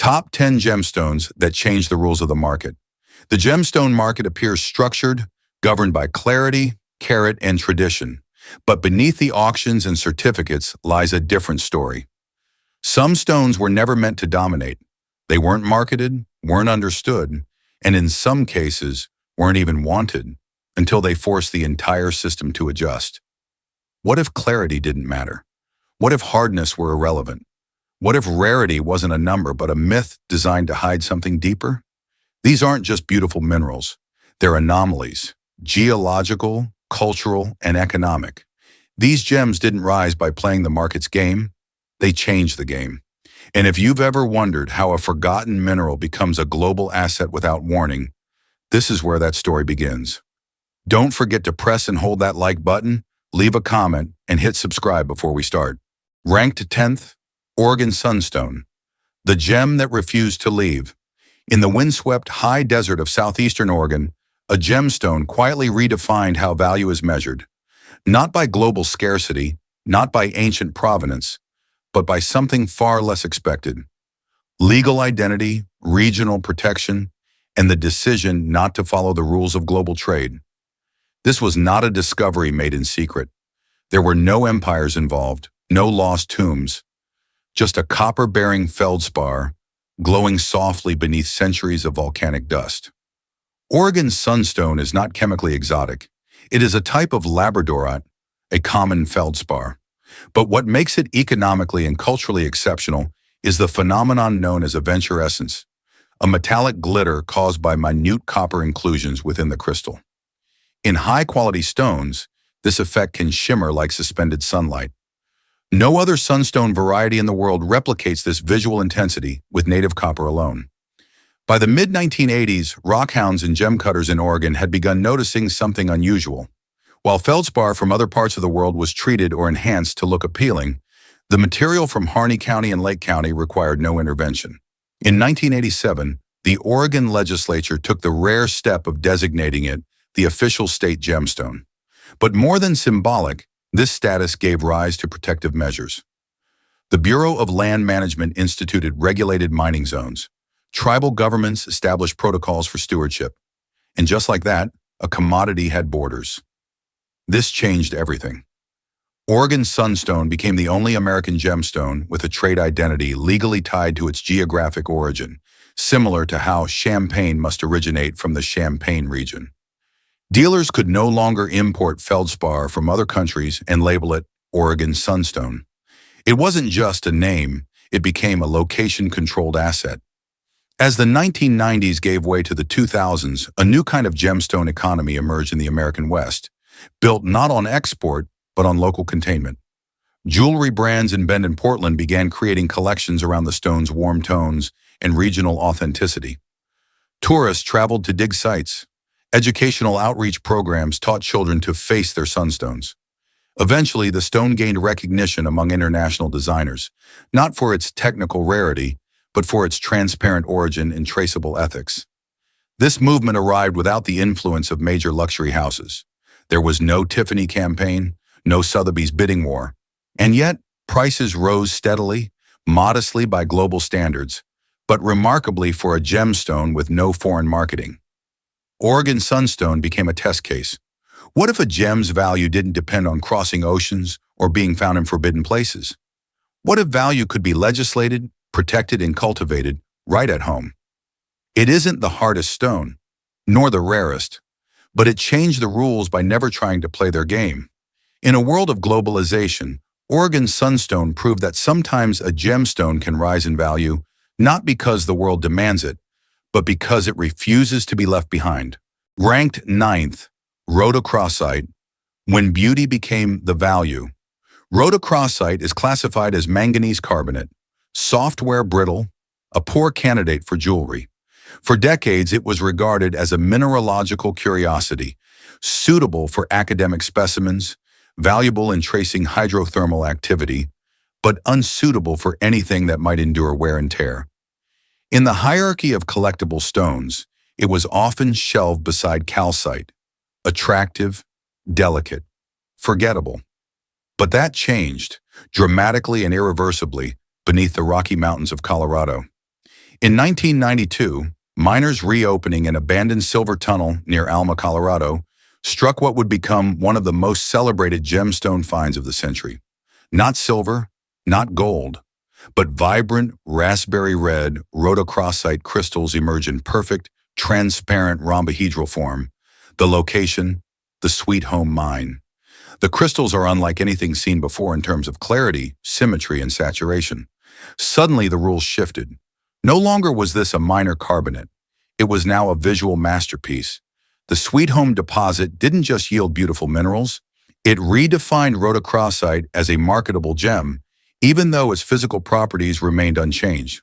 Top 10 gemstones that change the rules of the market. The gemstone market appears structured, governed by clarity, carrot, and tradition. But beneath the auctions and certificates lies a different story. Some stones were never meant to dominate. They weren't marketed, weren't understood, and in some cases, weren't even wanted until they forced the entire system to adjust. What if clarity didn't matter? What if hardness were irrelevant? What if rarity wasn't a number but a myth designed to hide something deeper? These aren't just beautiful minerals. They're anomalies, geological, cultural, and economic. These gems didn't rise by playing the market's game. They changed the game. And if you've ever wondered how a forgotten mineral becomes a global asset without warning, this is where that story begins. Don't forget to press and hold that like button, leave a comment, and hit subscribe before we start. Ranked 10th, Oregon Sunstone, the gem that refused to leave. In the windswept high desert of southeastern Oregon, a gemstone quietly redefined how value is measured. Not by global scarcity, not by ancient provenance, but by something far less expected. Legal identity, regional protection, and the decision not to follow the rules of global trade. This was not a discovery made in secret. There were no empires involved, no lost tombs, just a copper-bearing feldspar glowing softly beneath centuries of volcanic dust. Oregon's sunstone is not chemically exotic. It is a type of labradorite, a common feldspar. But what makes it economically and culturally exceptional is the phenomenon known as evanescence, a metallic glitter caused by minute copper inclusions within the crystal. In high-quality stones, this effect can shimmer like suspended sunlight. No other sunstone variety in the world replicates this visual intensity with native copper alone. By the mid-1980s, rockhounds and gem cutters in Oregon had begun noticing something unusual. While feldspar from other parts of the world was treated or enhanced to look appealing, the material from Harney County and Lake County required no intervention. In 1987, the Oregon legislature took the rare step of designating it the official state gemstone. But more than symbolic, this status gave rise to protective measures. The Bureau of Land Management instituted regulated mining zones. Tribal governments established protocols for stewardship. And just like that, a commodity had borders. This changed everything. Oregon Sunstone became the only American gemstone with a trade identity legally tied to its geographic origin, similar to how champagne must originate from the Champagne region. Dealers could no longer import feldspar from other countries and label it Oregon Sunstone. It wasn't just a name, it became a location-controlled asset. As the 1990s gave way to the 2000s, a new kind of gemstone economy emerged in the American West, built not on export, but on local containment. Jewelry brands in Bend and Portland began creating collections around the stone's warm tones and regional authenticity. Tourists traveled to dig sites. Educational outreach programs taught children to face their sunstones. Eventually, the stone gained recognition among international designers, not for its technical rarity, but for its transparent origin and traceable ethics. This movement arrived without the influence of major luxury houses. There was no Tiffany campaign, no Sotheby's bidding war. And yet, prices rose steadily, modestly by global standards, but remarkably for a gemstone with no foreign marketing. Oregon Sunstone became a test case. What if a gem's value didn't depend on crossing oceans or being found in forbidden places? What if value could be legislated, protected, and cultivated right at home? It isn't the hardest stone, nor the rarest, but it changed the rules by never trying to play their game. In a world of globalization, Oregon Sunstone proved that sometimes a gemstone can rise in value, not because the world demands it, but because it refuses to be left behind. Ranked 9th, Rhodochrosite, when beauty became the value. Rhodochrosite is classified as manganese carbonate, software brittle, a poor candidate for jewelry. For decades, it was regarded as a mineralogical curiosity, suitable for academic specimens, valuable in tracing hydrothermal activity, but unsuitable for anything that might endure wear and tear. In the hierarchy of collectible stones, it was often shelved beside calcite, attractive, delicate, forgettable. But that changed, dramatically and irreversibly, beneath the Rocky Mountains of Colorado. In 1992, miners reopening an abandoned silver tunnel near Alma, Colorado, struck what would become one of the most celebrated gemstone finds of the century. Not silver, not gold, but vibrant raspberry red rhodochrosite crystals emerge in perfect, transparent rhombohedral form. The location, the Sweet Home Mine. The crystals are unlike anything seen before in terms of clarity, symmetry, and saturation. Suddenly the rules shifted. No longer was this a minor carbonate. It was now a visual masterpiece. The Sweet Home deposit didn't just yield beautiful minerals, it redefined rhodochrosite as a marketable gem, even though its physical properties remained unchanged.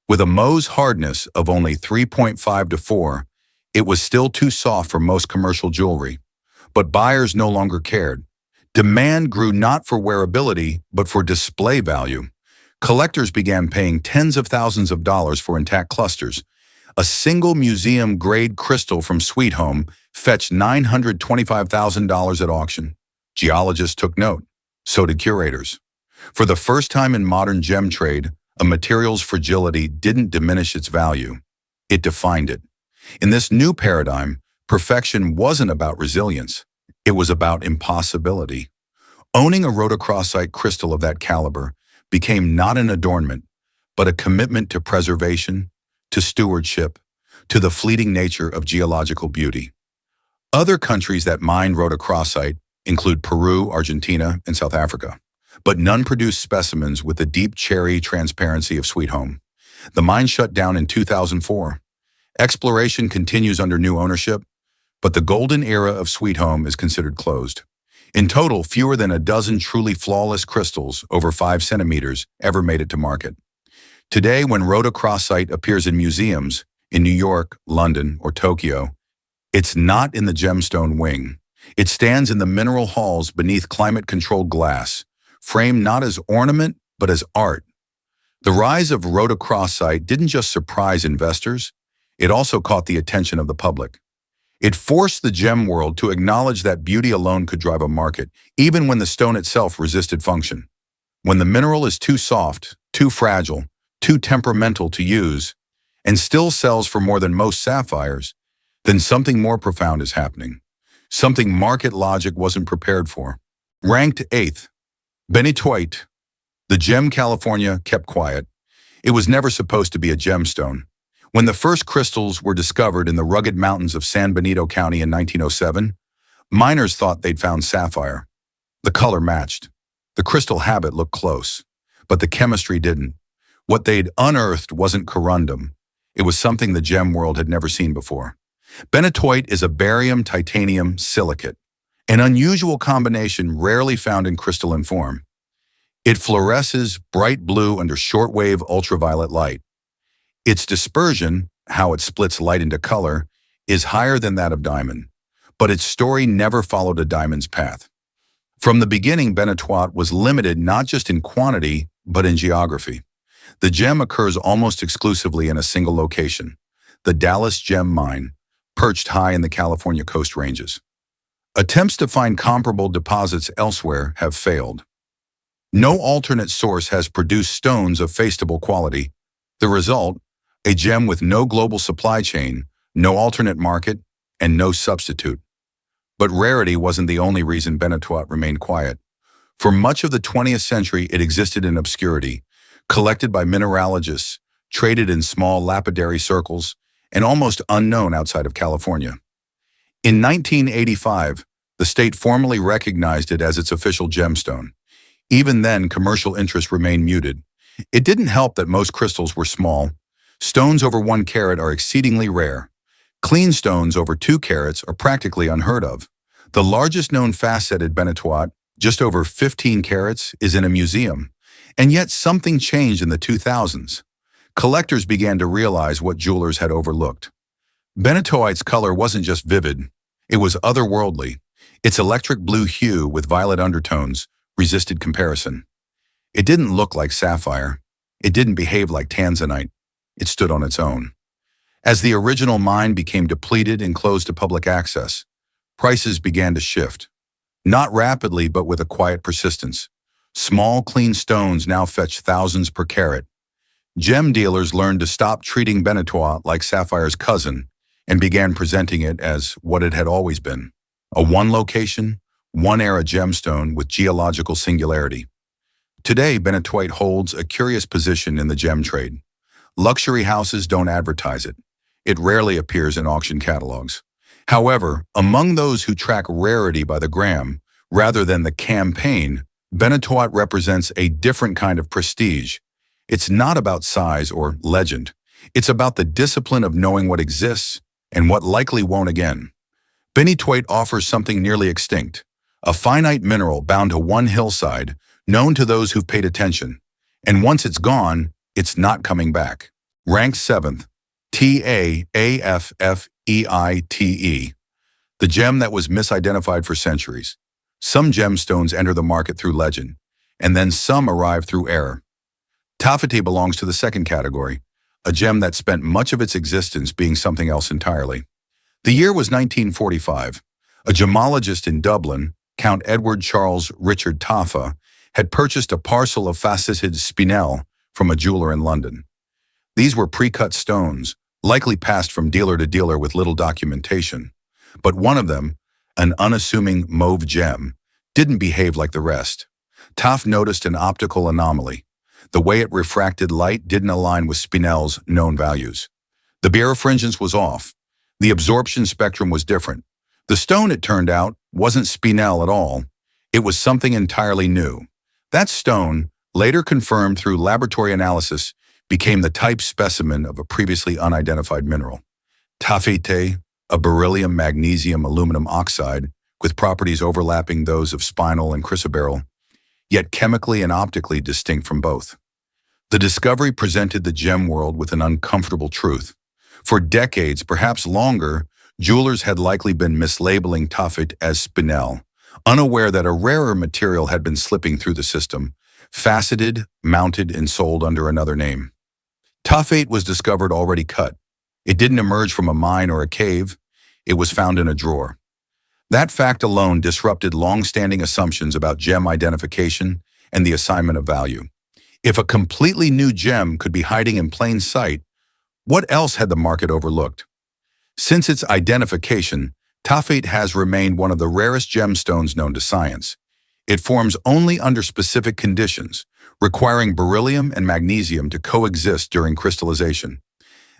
With a Mohs hardness of only 3.5 to 4, it was still too soft for most commercial jewelry. But buyers no longer cared. Demand grew not for wearability, but for display value. Collectors began paying tens of thousands of dollars for intact clusters. A single museum-grade crystal from Sweet Home fetched $925,000 at auction. Geologists took note. So did curators. For the first time in modern gem trade, a material's fragility didn't diminish its value. It defined it. In this new paradigm, perfection wasn't about resilience. It was about impossibility. Owning a rhodochrosite crystal of that caliber became not an adornment, but a commitment to preservation, to stewardship, to the fleeting nature of geological beauty. Other countries that mine rhodochrosite include Peru, Argentina, and South Africa, but none produce specimens with the deep cherry transparency of Sweet Home. The mine shut down in 2004. Exploration continues under new ownership, but the golden era of Sweet Home is considered closed. In total, fewer than a dozen truly flawless crystals, over 5 centimeters, ever made it to market. Today, when rhodochrosite appears in museums, in New York, London, or Tokyo, it's not in the gemstone wing. It stands in the mineral halls beneath climate-controlled glass, framed not as ornament, but as art. The rise of rhodochrosite didn't just surprise investors, it also caught the attention of the public. It forced the gem world to acknowledge that beauty alone could drive a market, even when the stone itself resisted function. When the mineral is too soft, too fragile, too temperamental to use, and still sells for more than most sapphires, then something more profound is happening. Something market logic wasn't prepared for. Ranked 8th, BENITOITE. The gem California kept quiet. It was never supposed to be a gemstone. When the first crystals were discovered in the rugged mountains of San Benito County in 1907, miners thought they'd found sapphire. The color matched. The crystal habit looked close, but the chemistry didn't. What they'd unearthed wasn't corundum. It was something the gem world had never seen before. BENITOITE is a barium-titanium silicate, an unusual combination rarely found in crystalline form. It fluoresces bright blue under shortwave ultraviolet light. Its dispersion, how it splits light into color, is higher than that of diamond, but its story never followed a diamond's path. From the beginning, BENITOITE was limited not just in quantity, but in geography. The gem occurs almost exclusively in a single location, the Dallas Gem Mine, perched high in the California Coast Ranges. Attempts to find comparable deposits elsewhere have failed. No alternate source has produced stones of faceable quality. The result, a gem with no global supply chain, no alternate market, and no substitute. But rarity wasn't the only reason BENITOITE remained quiet. For much of the 20th century, it existed in obscurity, collected by mineralogists, traded in small lapidary circles, and almost unknown outside of California. In 1985, the state formally recognized it as its official gemstone. Even then, commercial interest remained muted. It didn't help that most crystals were small. Stones over 1 carat are exceedingly rare. Clean stones over 2 carats are practically unheard of. The largest known faceted BENITOITE, just over 15 carats, is in a museum. And yet something changed in the 2000s. Collectors began to realize what jewelers had overlooked. BENITOITE's color wasn't just vivid, it was otherworldly. Its electric blue hue with violet undertones resisted comparison. It didn't look like sapphire. It didn't behave like tanzanite. It stood on its own. As the original mine became depleted and closed to public access, prices began to shift. Not rapidly, but with a quiet persistence. Small, clean stones now fetch thousands per carat. Gem dealers learned to stop treating benitoite like sapphire's cousin and began presenting it as what it had always been: a one-location, one-era gemstone with geological singularity. Today, benitoite holds a curious position in the gem trade. Luxury houses don't advertise it. It rarely appears in auction catalogs. However, among those who track rarity by the gram, rather than the campaign, benitoite represents a different kind of prestige. It's not about size or legend. It's about the discipline of knowing what exists and what likely won't again. Benitoite offers something nearly extinct, a finite mineral bound to one hillside, known to those who've paid attention. And once it's gone, it's not coming back. Ranked 7th, TAAFFEITE, the gem that was misidentified for centuries. Some gemstones enter the market through legend, and then some arrive through error. TAAFFEITE belongs to the second category, a gem that spent much of its existence being something else entirely. The year was 1945. A gemologist in Dublin, Count Edward Charles Richard Taaffe, had purchased a parcel of faceted spinel from a jeweler in London. These were pre-cut stones, likely passed from dealer to dealer with little documentation. But one of them, an unassuming mauve gem, didn't behave like the rest. Taaffe noticed an optical anomaly. The way it refracted light didn't align with spinel's known values. The birefringence was off. The absorption spectrum was different. The stone, it turned out, wasn't spinel at all. It was something entirely new. That stone, later confirmed through laboratory analysis, became the type specimen of a previously unidentified mineral. TAAFFEITE, a beryllium magnesium aluminum oxide with properties overlapping those of spinel and chrysoberyl, yet chemically and optically distinct from both. The discovery presented the gem world with an uncomfortable truth. For decades, perhaps longer, jewelers had likely been mislabeling TAAFFEITE as spinel, unaware that a rarer material had been slipping through the system, faceted, mounted, and sold under another name. TAAFFEITE was discovered already cut. It didn't emerge from a mine or a cave. It was found in a drawer. That fact alone disrupted long-standing assumptions about gem identification and the assignment of value. If a completely new gem could be hiding in plain sight, what else had the market overlooked? Since its identification, TAAFFEITE has remained one of the rarest gemstones known to science. It forms only under specific conditions, requiring beryllium and magnesium to coexist during crystallization,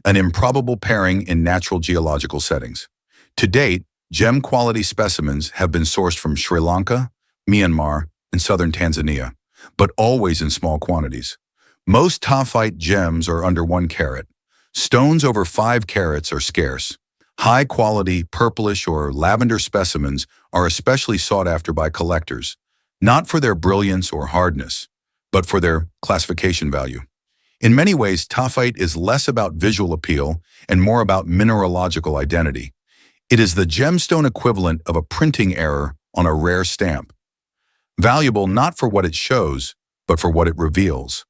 an improbable pairing in natural geological settings. To date, gem-quality specimens have been sourced from Sri Lanka, Myanmar, and southern Tanzania, but always in small quantities. Most TAAFFEITE gems are under 1 carat. Stones over 5 carats are scarce. High-quality purplish or lavender specimens are especially sought after by collectors, not for their brilliance or hardness, but for their classification value. In many ways, TAAFFEITE is less about visual appeal and more about mineralogical identity. It is the gemstone equivalent of a printing error on a rare stamp. Valuable not for what it shows, but for what it reveals.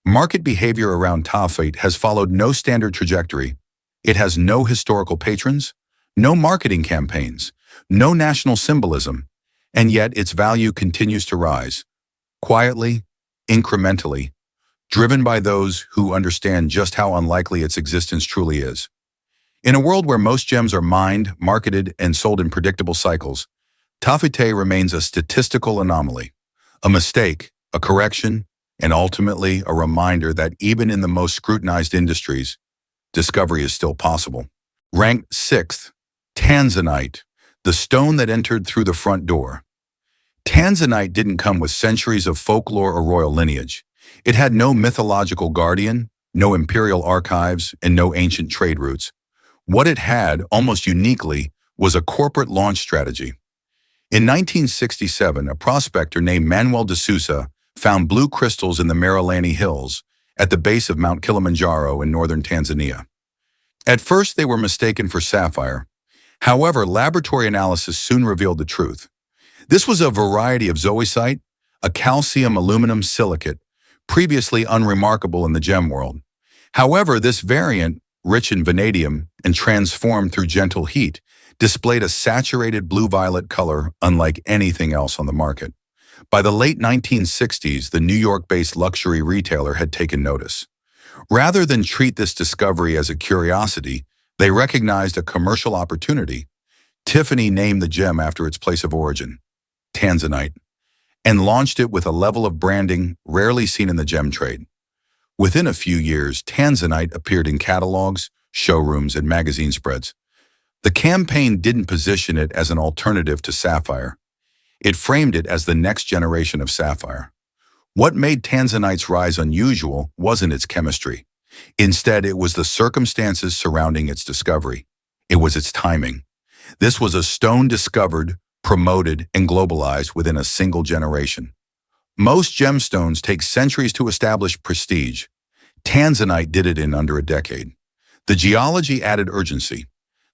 Market behavior around TAAFFEITE has followed no standard trajectory. It has no historical patrons, no marketing campaigns, no national symbolism, and yet its value continues to rise, quietly, incrementally, driven by those who understand just how unlikely its existence truly is. In a world where most gems are mined, marketed, and sold in predictable cycles, TAAFFEITE remains a statistical anomaly, a mistake, a correction, and ultimately a reminder that even in the most scrutinized industries, discovery is still possible. Ranked 6th, Tanzanite, the stone that entered through the front door. Tanzanite didn't come with centuries of folklore or royal lineage. It had no mythological guardian, no imperial archives, and no ancient trade routes. What it had, almost uniquely, was a corporate launch strategy. In 1967, a prospector named Manuel de Sousa found blue crystals in the Marilani Hills at the base of Mount Kilimanjaro in northern Tanzania. At first, they were mistaken for sapphire. However, laboratory analysis soon revealed the truth. This was a variety of zoisite, a calcium aluminum silicate, previously unremarkable in the gem world. However, this variant, rich in vanadium and transformed through gentle heat, displayed a saturated blue-violet color unlike anything else on the market. By the late 1960s, the New York-based luxury retailer had taken notice. Rather than treat this discovery as a curiosity, they recognized a commercial opportunity. Tiffany named the gem after its place of origin, Tanzanite, and launched it with a level of branding rarely seen in the gem trade. Within a few years, Tanzanite appeared in catalogs, showrooms, and magazine spreads. The campaign didn't position it as an alternative to sapphire. It framed it as the next generation of sapphire. What made Tanzanite's rise unusual wasn't its chemistry. Instead, it was the circumstances surrounding its discovery. It was its timing. This was a stone discovered, promoted, and globalized within a single generation. Most gemstones take centuries to establish prestige. Tanzanite did it in under a decade. The geology added urgency.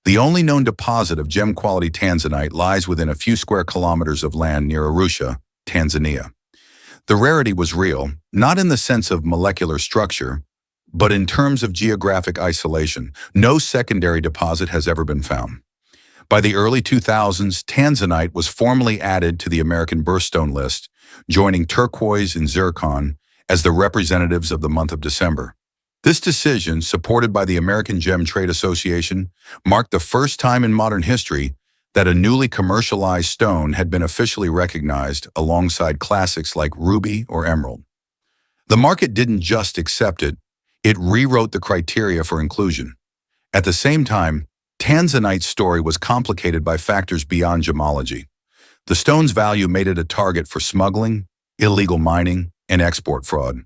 The only known deposit of gem-quality tanzanite lies within a few square kilometers of land near Arusha, Tanzania. The rarity was real, not in the sense of molecular structure, but in terms of geographic isolation. No secondary deposit has ever been found. By the early 2000s, tanzanite was formally added to the American birthstone list, joining turquoise and zircon as the representatives of the month of December. This decision, supported by the American Gem Trade Association, marked the first time in modern history that a newly commercialized stone had been officially recognized alongside classics like ruby or emerald. The market didn't just accept it, it rewrote the criteria for inclusion. At the same time, Tanzanite's story was complicated by factors beyond gemology. The stone's value made it a target for smuggling, illegal mining, and export fraud.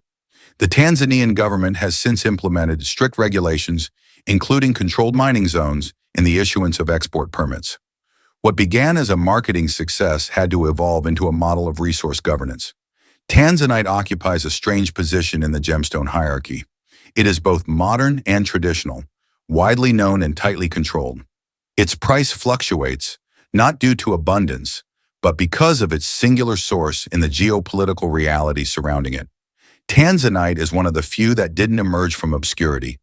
The Tanzanian government has since implemented strict regulations, including controlled mining zones and the issuance of export permits. What began as a marketing success had to evolve into a model of resource governance. Tanzanite occupies a strange position in the gemstone hierarchy. It is both modern and traditional, widely known and tightly controlled. Its price fluctuates, not due to abundance, but because of its singular source in the geopolitical reality surrounding it. Tanzanite is one of the few that didn't emerge from obscurity.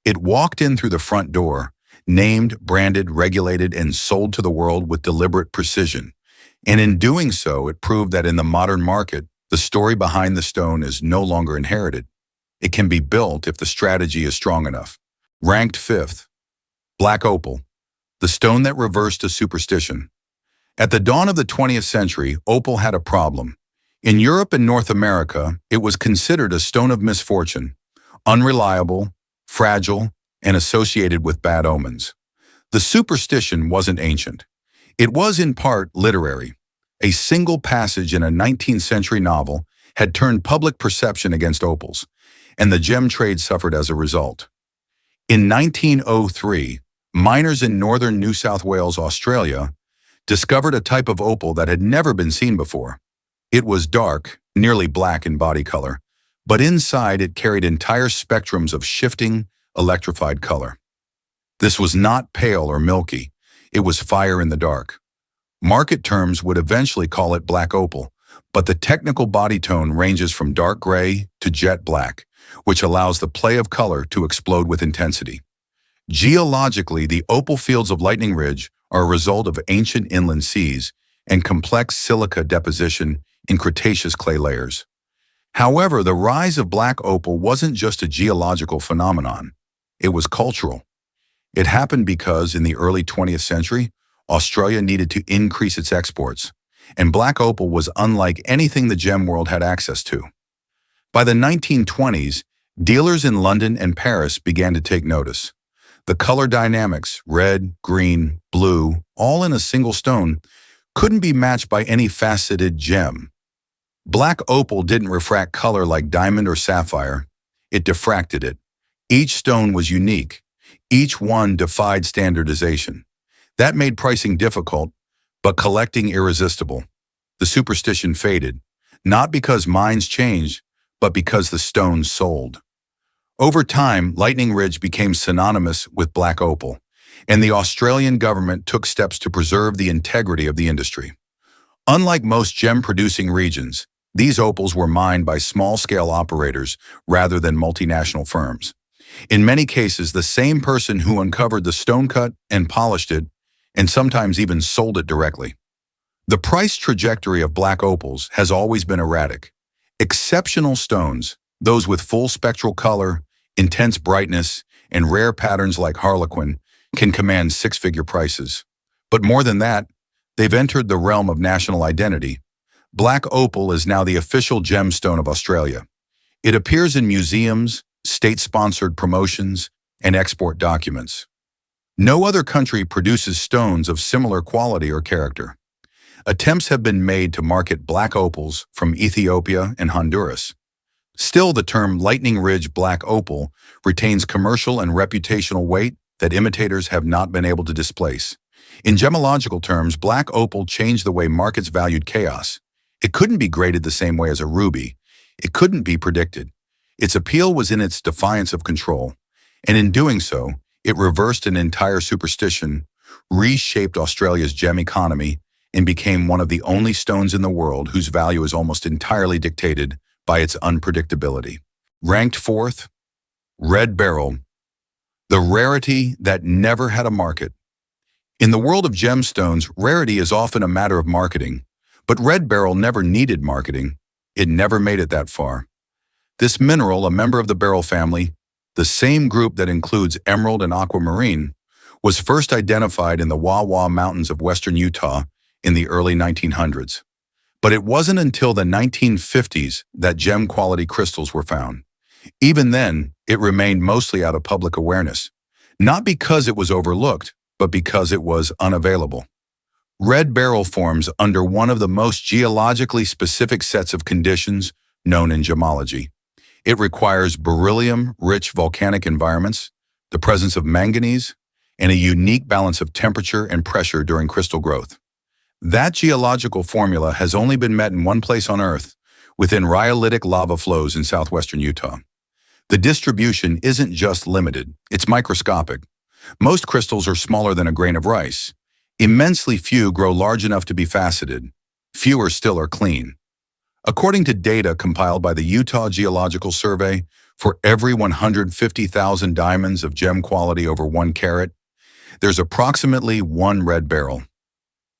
It walked in through the front door, named, branded, regulated, and sold to the world with deliberate precision. And in doing so, it proved that in the modern market, the story behind the stone is no longer inherited. It can be built if the strategy is strong enough. Ranked 5th, black opal, the stone that reversed a superstition. At the dawn of the 20th century, opal had a problem. In Europe and North America, it was considered a stone of misfortune, unreliable, fragile, and associated with bad omens. The superstition wasn't ancient. It was in part literary. A single passage in a 19th century novel had turned public perception against opals, and the gem trade suffered as a result. In 1903, miners in northern New South Wales, Australia, discovered a type of opal that had never been seen before. It was dark, nearly black in body color, but inside it carried entire spectrums of shifting, electrified color. This was not pale or milky, it was fire in the dark. Market terms would eventually call it black opal, but the technical body tone ranges from dark gray to jet black, which allows the play of color to explode with intensity. Geologically, the opal fields of Lightning Ridge are a result of ancient inland seas and complex silica deposition in Cretaceous clay layers. However, the rise of black opal wasn't just a geological phenomenon, it was cultural. It happened because, in the early 20th century, Australia needed to increase its exports, and black opal was unlike anything the gem world had access to. By the 1920s, dealers in London and Paris began to take notice. The color dynamics, red, green, blue, all in a single stone, couldn't be matched by any faceted gem. Black opal didn't refract color like diamond or sapphire, it diffracted it. Each stone was unique. Each one defied standardization. That made pricing difficult, but collecting irresistible. The superstition faded, not because mines changed, but because the stones sold. Over time, Lightning Ridge became synonymous with black opal, and the Australian government took steps to preserve the integrity of the industry. Unlike most gem-producing regions, these opals were mined by small-scale operators rather than multinational firms. In many cases, the same person who uncovered the stone cut and polished it, and sometimes even sold it directly. The price trajectory of black opals has always been erratic. Exceptional stones, those with full spectral color, Intense brightness and rare patterns like harlequin can command six-figure prices. But more than that, they've entered the realm of national identity. Black opal is now the official gemstone of Australia. It appears in museums, state-sponsored promotions, and export documents. No other country produces stones of similar quality or character. Attempts have been made to market black opals from Ethiopia and Honduras. Still, the term lightning ridge black opal retains commercial and reputational weight that imitators have not been able to displace. In gemological terms, black opal changed the way markets valued chaos. It couldn't be graded the same way as a ruby. It couldn't be predicted. Its appeal was in its defiance of control, and in doing so, it reversed an entire superstition, reshaped Australia's gem economy, and became one of the only stones in the world whose value is almost entirely dictated by its unpredictability. Ranked fourth, red beryl, the rarity that never had a market. In the world of gemstones, rarity is often a matter of marketing, but red beryl never needed marketing. It never made it that far. This mineral, a member of the beryl family, the same group that includes emerald and aquamarine, was first identified in the Wawa Mountains of western Utah in the early 1900s. But it wasn't until the 1950s that gem-quality crystals were found. Even then, it remained mostly out of public awareness, not because it was overlooked, but because it was unavailable. Red beryl forms under one of the most geologically specific sets of conditions known in gemology. It requires beryllium-rich volcanic environments, the presence of manganese, and a unique balance of temperature and pressure during crystal growth. That geological formula has only been met in one place on Earth, within rhyolitic lava flows in southwestern Utah. The distribution isn't just limited, it's microscopic. Most crystals are smaller than a grain of rice. Immensely few grow large enough to be faceted. Fewer still are clean. According to data compiled by the Utah Geological Survey, for every 150,000 diamonds of gem quality over 1 carat, there's approximately 1 red beryl.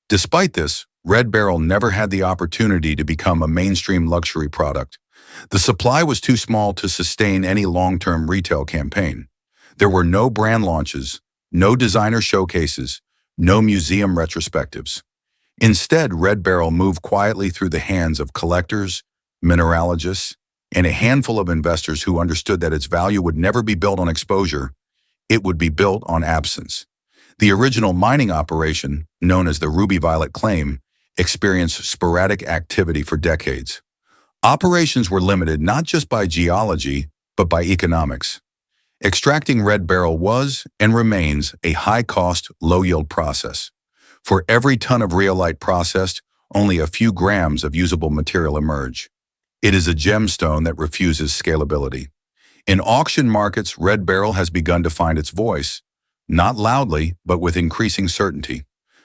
Despite this, red beryl never had the opportunity to become a mainstream luxury product. The supply was too small to sustain any long-term retail campaign. There were no brand launches, no designer showcases, no museum retrospectives. Instead, red beryl moved quietly through the hands of collectors, mineralogists, and a handful of investors who understood that its value would never be built on exposure, it would be built on absence. The original mining operation, known as the Ruby Violet Claim, experienced sporadic activity for decades. Operations were limited not just by geology, but by economics. Extracting red beryl was, and remains, a high-cost, low-yield process. For every ton of rhyolite processed, only a few grams of usable material emerge. It is a gemstone that refuses scalability. In auction markets, red beryl has begun to find its voice, not loudly, but with increasing certainty.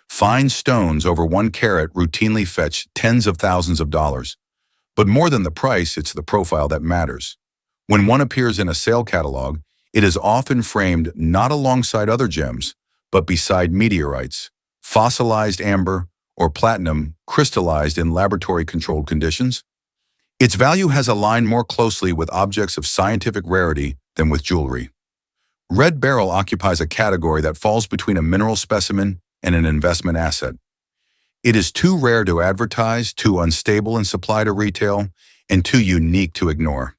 Fine stones over 1 carat routinely fetch tens of thousands of dollars. But more than the price, it's the profile that matters. When one appears in a sale catalog, it is often framed not alongside other gems, but beside meteorites, fossilized amber, or platinum crystallized in laboratory-controlled conditions. Its value has aligned more closely with objects of scientific rarity than with jewelry. Red beryl occupies a category that falls between a mineral specimen and an investment asset. It is too rare to advertise, too unstable in supply to retail, and too unique to ignore.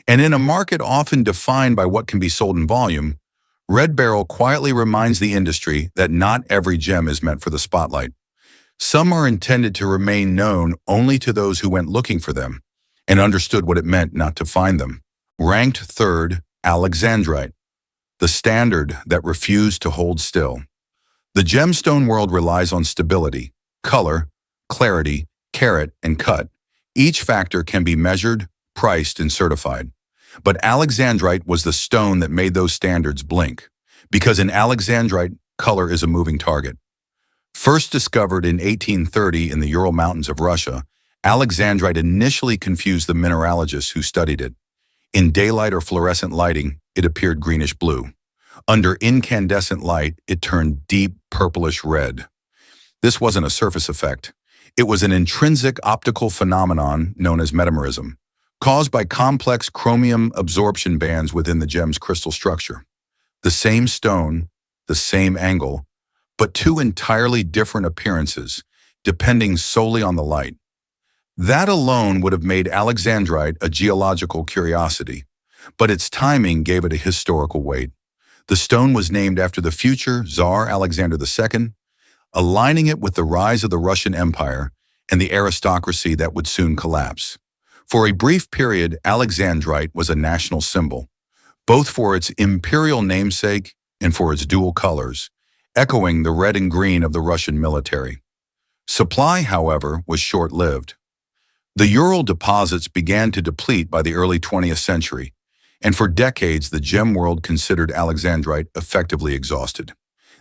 And in a market often defined by what can be sold in volume, red beryl quietly reminds the industry that not every gem is meant for the spotlight. Some are intended to remain known only to those who went looking for them and understood what it meant not to find them. Ranked third, Alexandrite, the standard that refused to hold still. The gemstone world relies on stability, color, clarity, carat, and cut. Each factor can be measured, priced, and certified. But Alexandrite was the stone that made those standards blink, because in Alexandrite, color is a moving target. First discovered in 1830 in the Ural Mountains of Russia, Alexandrite initially confused the mineralogists who studied it. In daylight or fluorescent lighting, it appeared greenish-blue. Under incandescent light, it turned deep purplish red. This wasn't a surface effect. It was an intrinsic optical phenomenon known as metamerism. caused by complex chromium absorption bands within the gem's crystal structure. The same stone, the same angle, but two entirely different appearances, depending solely on the light. That alone would have made Alexandrite a geological curiosity, but its timing gave it a historical weight. The stone was named after the future Tsar Alexander II, aligning it with the rise of the Russian Empire and the aristocracy that would soon collapse. For a brief period, Alexandrite was a national symbol, both for its imperial namesake and for its dual colors, echoing the red and green of the Russian military. Supply, however, was short-lived. The Ural deposits began to deplete by the early 20th century, and for decades the gem world considered Alexandrite effectively exhausted.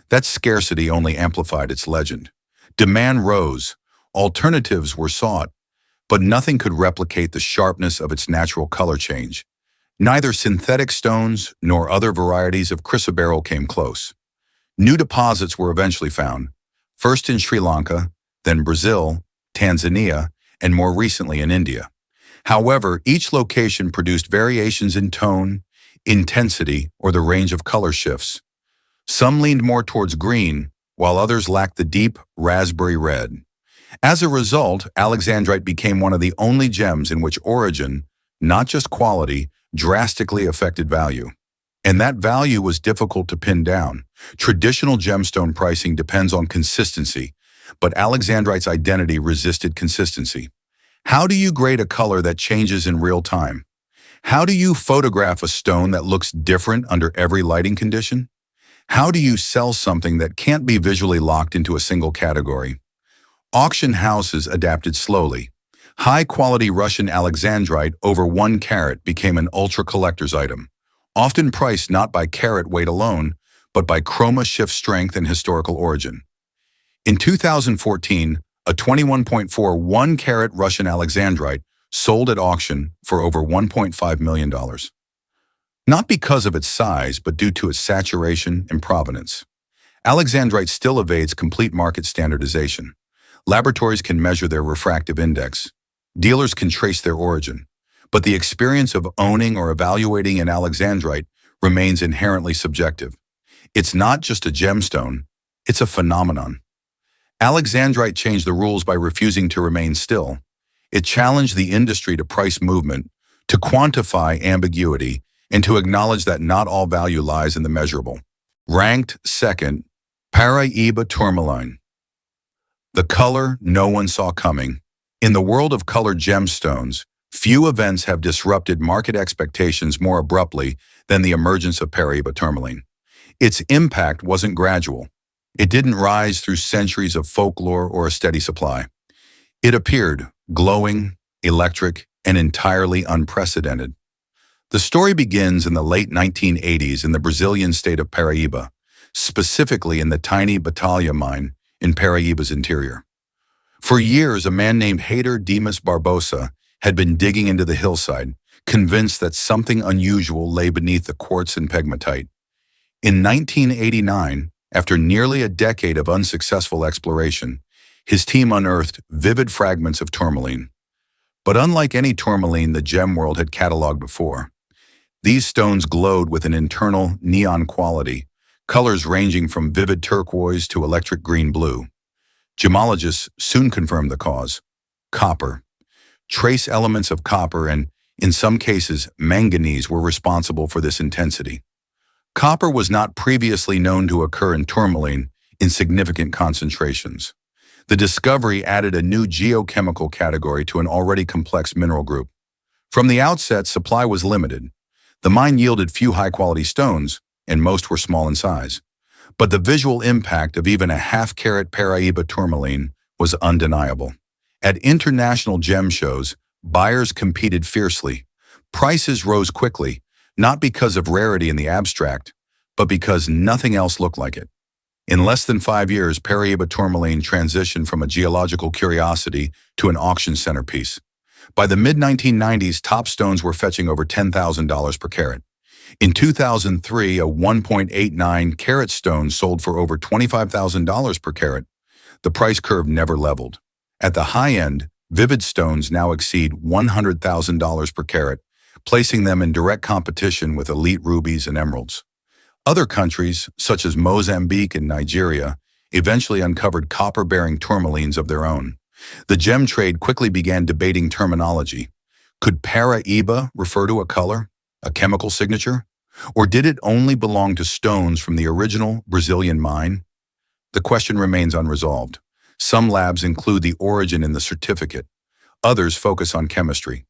That scarcity only amplified its legend. Demand rose, alternatives were sought, but nothing could replicate the sharpness of its natural color change. Neither synthetic stones nor other varieties of chrysoberyl came close. New deposits were eventually found, first in Sri Lanka, then Brazil, Tanzania, and more recently in India. However, each location produced variations in tone, intensity, or the range of color shifts. Some leaned more towards green, while others lacked the deep raspberry red. As a result, Alexandrite became one of the only gems in which origin, not just quality, drastically affected value. And that value was difficult to pin down. Traditional gemstone pricing depends on consistency, but Alexandrite's identity resisted consistency. How do you grade a color that changes in real time? How do you photograph a stone that looks different under every lighting condition? How do you sell something that can't be visually locked into a single category? Auction houses adapted slowly. High-quality Russian Alexandrite over 1 carat became an ultra-collector's item, often priced not by carat weight alone, but by chroma shift strength and historical origin. In 2014, a 21.4 1-carat Russian Alexandrite sold at auction for over $1.5 million. Not because of its size, but due to its saturation and provenance. Alexandrite still evades complete market standardization. Laboratories can measure their refractive index. Dealers can trace their origin. But the experience of owning or evaluating an Alexandrite remains inherently subjective. It's not just a gemstone, it's a phenomenon. Alexandrite changed the rules by refusing to remain still. It challenged the industry to price movement, to quantify ambiguity, and to acknowledge that not all value lies in the measurable. Ranked second, PARAÍBA tourmaline. The color no one saw coming. In the world of colored gemstones, few events have disrupted market expectations more abruptly than the emergence of PARAÍBA tourmaline. Its impact wasn't gradual. It didn't rise through centuries of folklore or a steady supply. It appeared, glowing, electric, and entirely unprecedented. The story begins in the late 1980s in the Brazilian state of Paraíba, specifically in the tiny Batalha mine in Paraíba's interior. For years, a man named Hader Dimas Barbosa had been digging into the hillside, convinced that something unusual lay beneath the quartz and pegmatite. In 1989, after nearly a decade of unsuccessful exploration, his team unearthed vivid fragments of tourmaline. But unlike any tourmaline the gem world had cataloged before, these stones glowed with an internal neon quality, colors ranging from vivid turquoise to electric green-blue. Gemologists soon confirmed the cause: copper. Trace elements of copper and, in some cases, manganese were responsible for this intensity. Copper was not previously known to occur in tourmaline in significant concentrations. The discovery added a new geochemical category to an already complex mineral group. From the outset, supply was limited. The mine yielded few high-quality stones, and most were small in size. But the visual impact of even a half-carat Paraíba tourmaline was undeniable. At international gem shows, buyers competed fiercely. Prices rose quickly, not because of rarity in the abstract, but because nothing else looked like it. In less than 5 years, Paraíba tourmaline transitioned from a geological curiosity to an auction centerpiece. By the mid-1990s, top stones were fetching over $10,000 per carat. In 2003, a 1.89-carat stone sold for over $25,000 per carat. The price curve never leveled. At the high end, Vivid stones now exceed $100,000 per carat, placing them in direct competition with elite rubies and emeralds. Other countries, such as Mozambique and Nigeria, eventually uncovered copper-bearing tourmalines of their own. The gem trade quickly began debating terminology. Could PARAÍBA refer to a color, a chemical signature? Or did it only belong to stones from the original Brazilian mine? The question remains unresolved. Some labs include the origin in the certificate. Others focus on chemistry.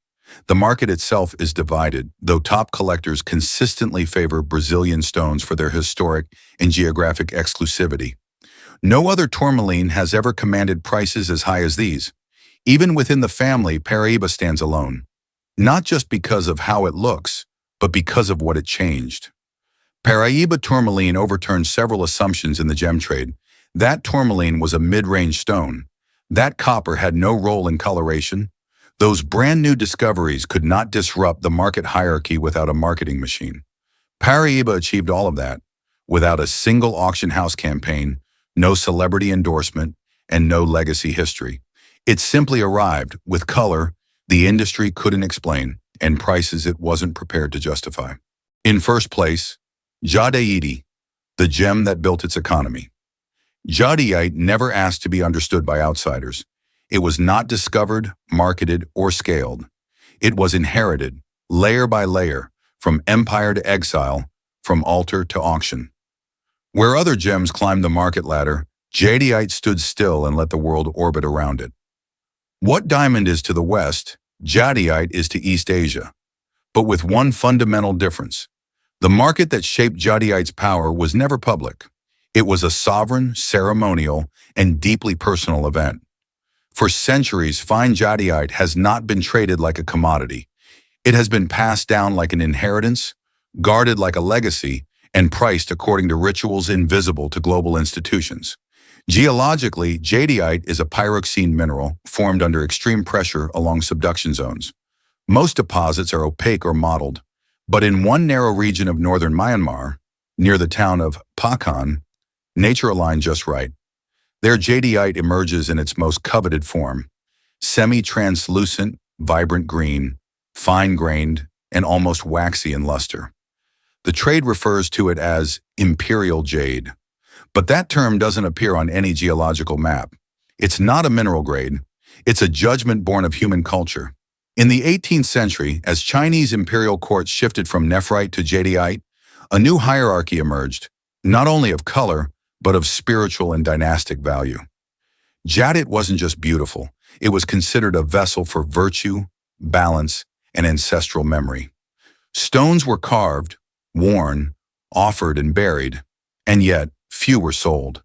The market itself is divided, though top collectors consistently favor Brazilian stones for their historic and geographic exclusivity. No other tourmaline has ever commanded prices as high as these. Even within the family, PARAÍBA stands alone. Not just because of how it looks, but because of what it changed. PARAÍBA tourmaline overturned several assumptions in the gem trade. That tourmaline was a mid-range stone. That copper had no role in coloration. Those brand new discoveries could not disrupt the market hierarchy without a marketing machine. PARAÍBA achieved all of that without a single auction house campaign, no celebrity endorsement, and no legacy history. It simply arrived with color the industry couldn't explain and prices it wasn't prepared to justify. In first place, JADEITE, the gem that built its economy. Jadeite never asked to be understood by outsiders. It was not discovered, marketed, or scaled. It was inherited, layer by layer, from empire to exile, from altar to auction. Where other gems climbed the market ladder, jadeite stood still and let the world orbit around it. What diamond is to the West, jadeite is to East Asia. But with one fundamental difference. The market that shaped jadeite's power was never public. It was a sovereign, ceremonial, and deeply personal event. For centuries, fine jadeite has not been traded like a commodity. It has been passed down like an inheritance, guarded like a legacy, and priced according to rituals invisible to global institutions. Geologically, jadeite is a pyroxene mineral formed under extreme pressure along subduction zones. Most deposits are opaque or mottled, but in one narrow region of northern Myanmar, near the town of Pakan, nature aligned just right. There, jadeite emerges in its most coveted form, semi-translucent, vibrant green, fine-grained, and almost waxy in luster. The trade refers to it as imperial jade, but that term doesn't appear on any geological map. It's not a mineral grade. It's a judgment born of human culture. In the 18th century, as Chinese imperial courts shifted from nephrite to jadeite, a new hierarchy emerged, not only of color, but of spiritual and dynastic value. Jadeite wasn't just beautiful. It was considered a vessel for virtue, balance, and ancestral memory. Stones were carved, worn, offered, and buried, and yet few were sold.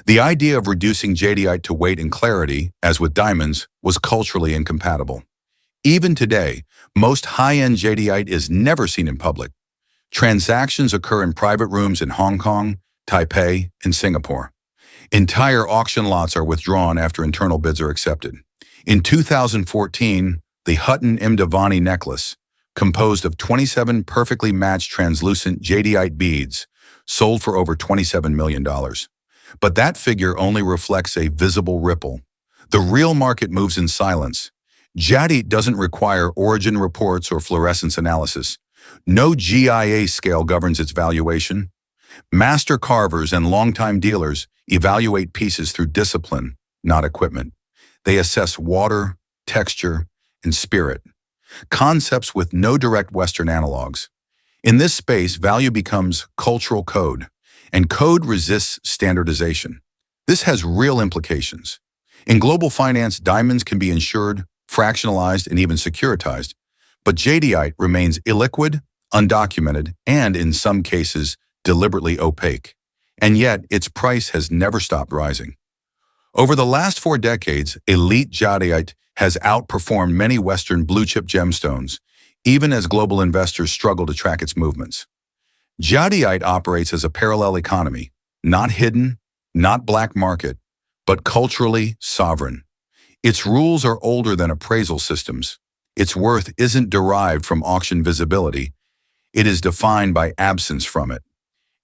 The idea of reducing jadeite to weight and clarity, as with diamonds, was culturally incompatible. Even today, most high-end jadeite is never seen in public. Transactions occur in private rooms in Hong Kong, Taipei, and Singapore. Entire auction lots are withdrawn after internal bids are accepted. In 2014, the Hutton Mdivani necklace, composed of 27 perfectly matched translucent jadeite beads, sold for over $27 million. But that figure only reflects a visible ripple. The real market moves in silence. Jadeite doesn't require origin reports or fluorescence analysis. No GIA scale governs its valuation. Master carvers and longtime dealers evaluate pieces through discipline, not equipment. They assess water, texture, and spirit, concepts with no direct Western analogs. In this space, value becomes cultural code, and code resists standardization. This has real implications. In global finance, diamonds can be insured, fractionalized, and even securitized, but jadeite remains illiquid, undocumented, and in some cases, deliberately opaque. And yet, its price has never stopped rising. Over the last 4 decades, elite jadeite has outperformed many Western blue-chip gemstones, even as global investors struggle to track its movements. Jadeite operates as a parallel economy, not hidden, not black market, but culturally sovereign. Its rules are older than appraisal systems. Its worth isn't derived from auction visibility. It is defined by absence from it.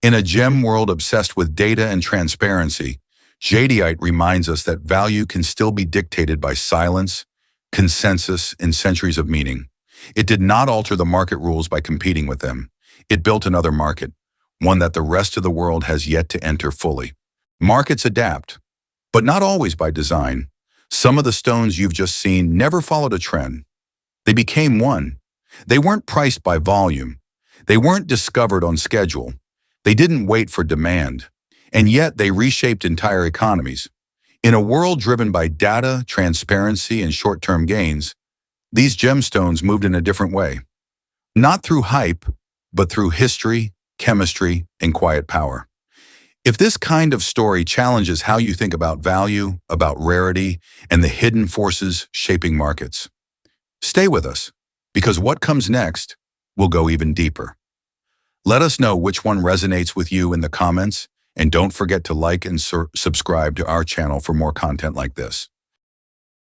In a gem world obsessed with data and transparency, jadeite reminds us that value can still be dictated by silence, consensus, and centuries of meaning. It did not alter the market rules by competing with them. It built another market, one that the rest of the world has yet to enter fully. Markets adapt, but not always by design. Some of the stones you've just seen never followed a trend. They became one. They weren't priced by volume. They weren't discovered on schedule. They didn't wait for demand. And yet they reshaped entire economies. In a world driven by data, transparency, and short-term gains, these gemstones moved in a different way. Not through hype, but through history, chemistry, and quiet power. If this kind of story challenges how you think about value, about rarity, and the hidden forces shaping markets, stay with us, because what comes next will go even deeper. Let us know which one resonates with you in the comments, and don't forget to like and subscribe to our channel for more content like this.